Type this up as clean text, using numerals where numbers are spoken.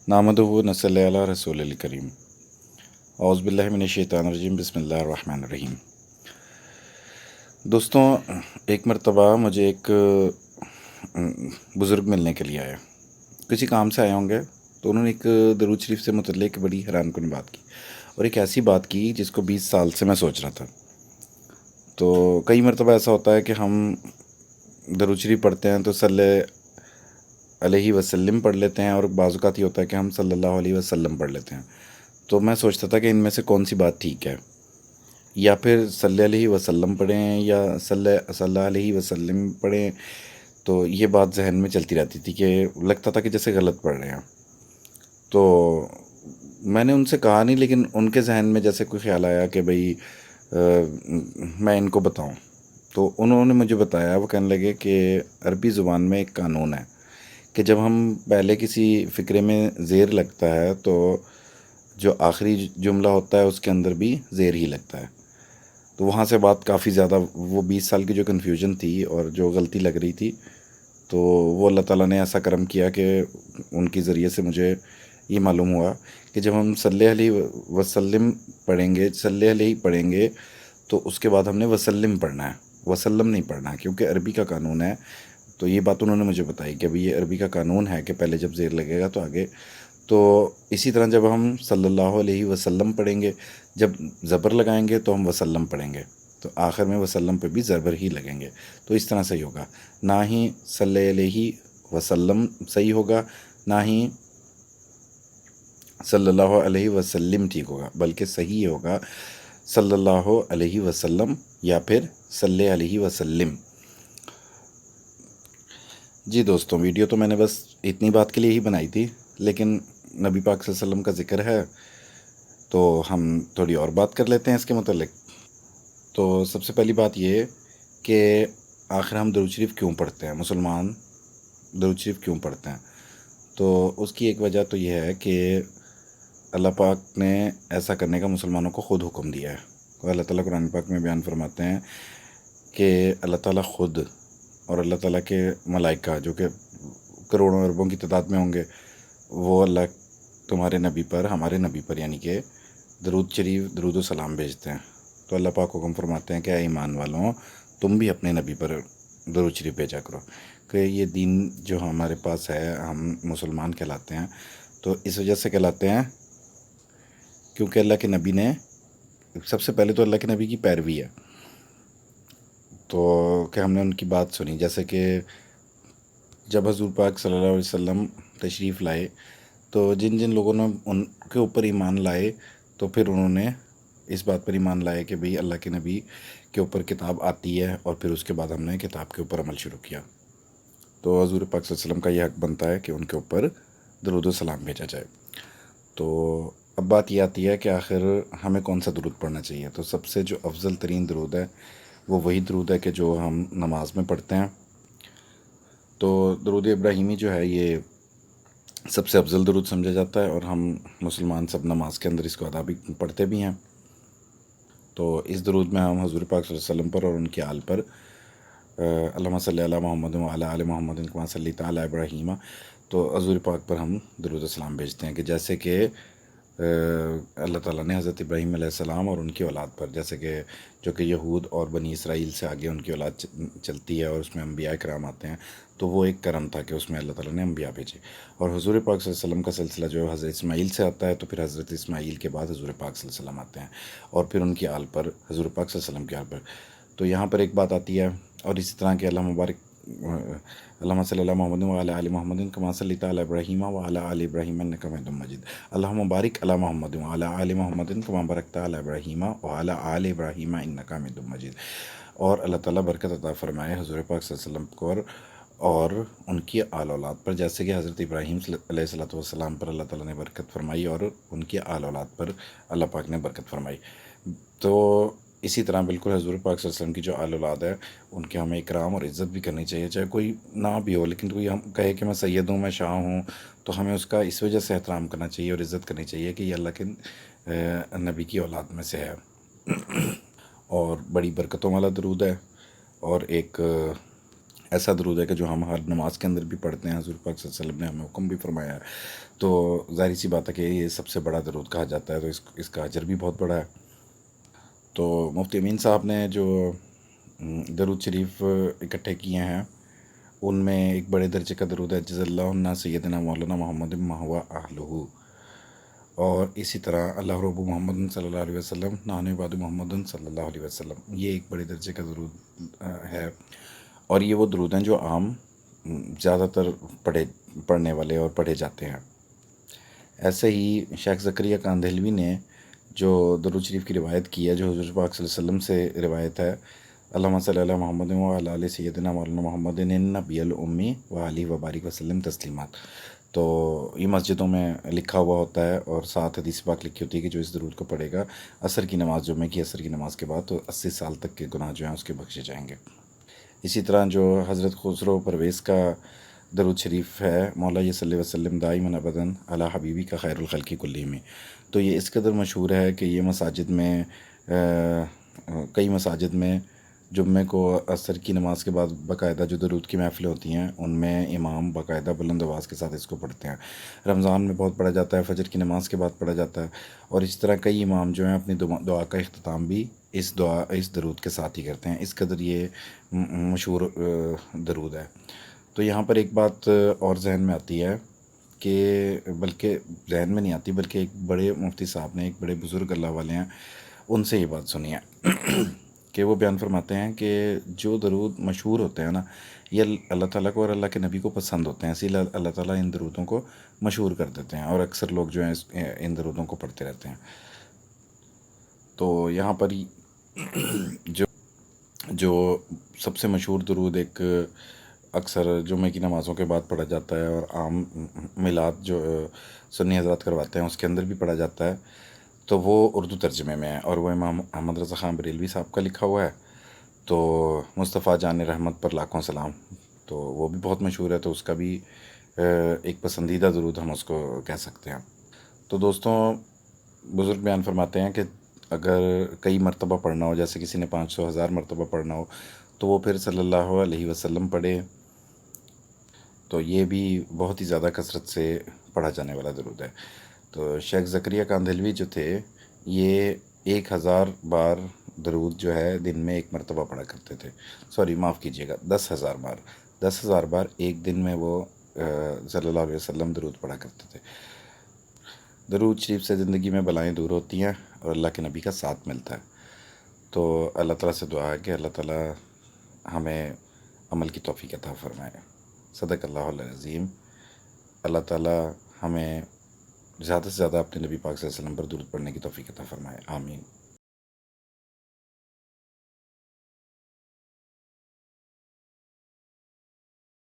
نحمدہ و نصلی علی رسول الکریم اعوذ باللہ من الشیطان الرجیم بسم اللہ الرحمن الرحیم۔ دوستوں، ایک مرتبہ مجھے ایک بزرگ ملنے کے لیے آیا، کسی کام سے آئے ہوں گے، تو انہوں نے ایک درود شریف سے متعلق بڑی حیران کن بات کی، اور ایک ایسی بات کی جس کو 20 سال سے میں سوچ رہا تھا۔ تو کئی مرتبہ ایسا ہوتا ہے کہ ہم درود شریف پڑھتے ہیں تو صلی علیہ وسلم پڑھ لیتے ہیں، اور بعض اوقات یہ ہوتا ہے کہ ہم صلی اللہ علیہ وسلم پڑھ لیتے ہیں۔ تو میں سوچتا تھا کہ ان میں سے کون سی بات ٹھیک ہے، یا پھر صلی علیہ وسلم پڑھیں یا صلی علیہ وسلم پڑھیں۔ تو یہ بات ذہن میں چلتی رہتی تھی کہ لگتا تھا کہ جیسے غلط پڑھ رہے ہیں۔ تو میں نے ان سے کہا نہیں، لیکن ان کے ذہن میں جیسے کوئی خیال آیا کہ بھئی میں ان کو بتاؤں، تو انہوں نے مجھے بتایا، وہ کہنے لگے کہ عربی زبان میں ایک قانون ہے کہ جب ہم پہلے کسی فقرے میں زیر لگتا ہے تو جو آخری جملہ ہوتا ہے اس کے اندر بھی زیر ہی لگتا ہے۔ تو وہاں سے بات کافی زیادہ، وہ 20 سال کی جو کنفیوژن تھی اور جو غلطی لگ رہی تھی، تو وہ اللہ تعالیٰ نے ایسا کرم کیا کہ ان کے ذریعے سے مجھے یہ معلوم ہوا کہ جب ہم صلی علیہ وسلم پڑھیں گے، صلی علیہ پڑھیں گے، تو اس کے بعد ہم نے وسلم پڑھنا ہے، وسلم نہیں پڑھنا ہے، کیونکہ عربی کا قانون ہے۔ تو یہ بات انہوں نے مجھے بتائی کہ ابھی یہ عربی کا قانون ہے کہ پہلے جب زیر لگے گا تو آگے۔ تو اسی طرح جب ہم صلی اللہ علیہ وسلم پڑھیں گے، جب زبر لگائیں گے تو ہم وسلم پڑھیں گے، تو آخر میں وسلم پہ بھی زبر ہی لگیں گے۔ تو اس طرح سے ہی ہوگا، نہ ہی صلی علیہ وسلم صحیح ہوگا، نہ ہی صلی اللہ علیہ وسلم ٹھیک ہوگا، بلکہ صحیح ہوگا صلی اللہ علیہ وسلم یا پھر صلی علیہ وسلم۔ جی دوستوں، ویڈیو تو میں نے بس اتنی بات کے لیے ہی بنائی تھی، لیکن نبی پاک صلی اللہ علیہ وسلم کا ذکر ہے تو ہم تھوڑی اور بات کر لیتے ہیں اس کے متعلق۔ تو سب سے پہلی بات یہ کہ آخر ہم درود شریف کیوں پڑھتے ہیں، مسلمان درود شریف کیوں پڑھتے ہیں؟ تو اس کی ایک وجہ تو یہ ہے کہ اللہ پاک نے ایسا کرنے کا مسلمانوں کو خود حکم دیا ہے۔ اللہ تعالیٰ قرآن پاک میں بیان فرماتے ہیں کہ اللہ تعالیٰ خود اور اللہ تعالیٰ کے ملائکہ، جو کہ کروڑوں اربوں کی تعداد میں ہوں گے، وہ اللہ تمہارے نبی پر، ہمارے نبی پر یعنی کہ درود شریف، درود و سلام بھیجتے ہیں۔ تو اللہ پاک حکم فرماتے ہیں کہ اے ایمان والوں، تم بھی اپنے نبی پر درود شریف بھیجا کرو، کہ یہ دین جو ہمارے پاس ہے، ہم مسلمان کہلاتے ہیں۔ تو اس وجہ سے کہلاتے ہیں کیونکہ اللہ کے نبی نے، سب سے پہلے تو اللہ کے نبی کی پیروی ہے، تو کہ ہم نے ان کی بات سنی۔ جیسے کہ جب حضور پاک صلی اللہ علیہ وسلم تشریف لائے تو جن جن لوگوں نے ان کے اوپر ایمان لائے، تو پھر انہوں نے اس بات پر ایمان لائے کہ بھئی اللہ کے نبی کے اوپر کتاب آتی ہے، اور پھر اس کے بعد ہم نے کتاب کے اوپر عمل شروع کیا۔ تو حضور پاک صلی اللہ علیہ وسلم کا یہ حق بنتا ہے کہ ان کے اوپر درود و سلام بھیجا جائے۔ تو اب بات یہ آتی ہے کہ آخر ہمیں کون سا درود پڑھنا چاہیے؟ تو سب سے جو افضل ترین درود ہے وہ وہی درود ہے کہ جو ہم نماز میں پڑھتے ہیں۔ تو درود ابراہیمی جو ہے یہ سب سے افضل درود سمجھا جاتا ہے، اور ہم مسلمان سب نماز کے اندر اس کو ادا بھی پڑھتے بھی ہیں۔ تو اس درود میں ہم حضور پاک صلی اللہ علیہ وسلم پر اور ان کی آل پر اللہم صلی علی محمد وعلی آل محمد کما صلیت علی ابراہیم، تو حضور پاک پر ہم درود و سلام بھیجتے ہیں، کہ جیسے کہ اللہ تعالیٰ نے حضرت ابراہیم علیہ السلام اور ان کی اولاد پر، جیسے کہ جو کہ یہود اور بنی اسرائیل سے آگے ان کی اولاد چلتی ہے اور اس میں انبیاء کرام آتے ہیں، تو وہ ایک کرم تھا کہ اس میں اللہ تعالیٰ نے انبیاء بھیجے۔ اور حضور پاک صلی اللہ علیہ وسلم کا سلسلہ جو ہے حضرت اسماعیل سے آتا ہے، تو پھر حضرت اسماعیل کے بعد حضور پاک صلی اللہ علیہ وسلم آتے ہیں، اور پھر ان کی آل پر، حضور پاک صلی اللہ علیہ وسلم کی آل پر۔ تو یہاں پر ایک بات آتی ہے، اور اسی طرح کہ اللہ مبارک اللہم صلی علی محمد وعلی آل محمد کما صلیت علی ابراہیم وعلی آل ابراہیم انک حمید مجید، اللہم بارک علی محمد وعلی آل محمد کما بارکت علی ابراہیم وعلی آل ابراہیم انک حمید مجید۔ اور اللہ تعالیٰ برکت عطا فرمائے حضور پاک صلی اللہ علیہ وسلم کو اور ان کی آل اولاد پر، جیسے کہ حضرت ابراہیم علیہ الصلوۃ والسلام پر اللہ تعالیٰ نے برکت فرمائی، اور ان کی آل اولاد پر اللہ پاک نے برکت فرمائی۔ تو اسی طرح بالکل حضور پاک صلی اللہ علیہ وسلم کی جو آل اولاد ہے، ان کے ہمیں اکرام اور عزت بھی کرنی چاہیے، چاہے کوئی نہ بھی ہو، لیکن کوئی ہم کہے کہ میں سید ہوں، میں شاہ ہوں، تو ہمیں اس کا اس وجہ سے احترام کرنا چاہیے اور عزت کرنی چاہیے کہ یہ اللہ کے نبی کی اولاد میں سے ہے، اور بڑی برکتوں والا درود ہے، اور ایک ایسا درود ہے کہ جو ہم ہر نماز کے اندر بھی پڑھتے ہیں، حضور پاک صلی اللہ علیہ وسلم نے ہمیں حکم بھی فرمایا ہے، تو ظاہر سی بات ہے کہ یہ سب سے بڑا درود کہا جاتا ہے، تو اس کا اجر بھی بہت بڑا ہے۔ تو مفتی امین صاحب نے جو درود شریف اکٹھے کیے ہیں، ان میں ایک بڑے درجے کا درود ہے جزا اللہ عنا سیدنا مولانا محمد مہوا اہلہ، اور اسی طرح اللہ رب محمد صلی اللہ علیہ وسلم نان بعد محمد صلی اللہ علیہ وسلم، یہ ایک بڑے درجے کا درود ہے، اور یہ وہ درود ہیں جو عام زیادہ تر پڑھنے والے اور پڑھے جاتے ہیں۔ ایسے ہی شیخ زکریا کاندھلوی نے جو درود شریف کی روایت کی ہے، جو حضور پاک صلی اللہ علیہ وسلم سے روایت ہے، اللہم صلی علی محمد وعلی آل سیدنا مولانا محمد النبی الامی وعلیہ وبارک وسلم تسلیمات، تو یہ مسجدوں میں لکھا ہوا ہوتا ہے، اور ساتھ حدیث پاک لکھی ہوتی ہے کہ جو اس درود کو پڑھے گا عصر کی نماز، جمعہ کی عصر کی نماز کے بعد، تو 80 سال تک کے گناہ جو ہیں اس کے بخشے جائیں گے۔ اسی طرح جو حضرت خسرو پرویز کا درود شریف ہے، مولا صلی وسلم دائما ابدا علی حبیبی کا خیر الخلقی کلہم، تو یہ اس قدر مشہور ہے کہ یہ مساجد میں کئی مساجد میں جمعے کو عصر کی نماز کے بعد باقاعدہ جو درود کی محفلیں ہوتی ہیں، ان میں امام باقاعدہ بلند آواز کے ساتھ اس کو پڑھتے ہیں۔ رمضان میں بہت پڑھا جاتا ہے، فجر کی نماز کے بعد پڑھا جاتا ہے، اور اس طرح کئی امام جو ہیں اپنی دعا کا اختتام بھی اس درود کے ساتھ ہی کرتے ہیں، اس قدر یہ مشہور درود ہے۔ تو یہاں پر ایک بات اور ذہن میں آتی ہے کہ بلکہ ذہن میں نہیں آتی، بلکہ ایک بڑے مفتی صاحب نے، ایک بڑے بزرگ اللہ والے ہیں، ان سے یہ بات سنی ہے کہ وہ بیان فرماتے ہیں کہ جو درود مشہور ہوتے ہیں نا، یہ اللہ تعالیٰ کو اور اللہ کے نبی کو پسند ہوتے ہیں، اسی لیے اللہ تعالیٰ ان درودوں کو مشہور کر دیتے ہیں، اور اکثر لوگ جو ہیں ان درودوں کو پڑھتے رہتے ہیں۔ تو یہاں پر جو سب سے مشہور درود ایک اکثر جمعہ کی نمازوں کے بعد پڑھا جاتا ہے، اور عام میلاد جو سنی حضرات کرواتے ہیں اس کے اندر بھی پڑھا جاتا ہے، تو وہ اردو ترجمے میں ہے، اور وہ امام احمد رضا خان بریلوی صاحب کا لکھا ہوا ہے، تو مصطفیٰ جان رحمت پر لاکھوں سلام، تو وہ بھی بہت مشہور ہے، تو اس کا بھی ایک پسندیدہ درود ہم اس کو کہہ سکتے ہیں۔ تو دوستوں، بزرگ بیان فرماتے ہیں کہ اگر کئی مرتبہ پڑھنا ہو، جیسے کسی نے 500 1000 مرتبہ پڑھنا ہو، تو وہ پھر صلی اللہ علیہ وسلم پڑھے، تو یہ بھی بہت ہی زیادہ کثرت سے پڑھا جانے والا درود ہے۔ تو شیخ زکریا کاندھلوی جو تھے، یہ 1000 بار درود جو ہے دن میں ایک مرتبہ پڑھا کرتے تھے، سوری معاف کیجیے گا، 10,000 بار، 10,000 بار ایک دن میں وہ صلی اللہ علیہ وسلم درود پڑھا کرتے تھے۔ درود شریف سے زندگی میں بلائیں دور ہوتی ہیں، اور اللہ کے نبی کا ساتھ ملتا ہے۔ تو اللہ تعالیٰ سے دعا ہے کہ اللہ تعالیٰ ہمیں عمل کی توفیق عطا فرمائے۔ صدق اللہ العظیم۔ اللہ تعالیٰ ہمیں زیادہ سے زیادہ اپنے نبی پاک صلی اللہ علیہ وسلم پر درود پڑھنے کی توفیق عطا فرمائے، آمین۔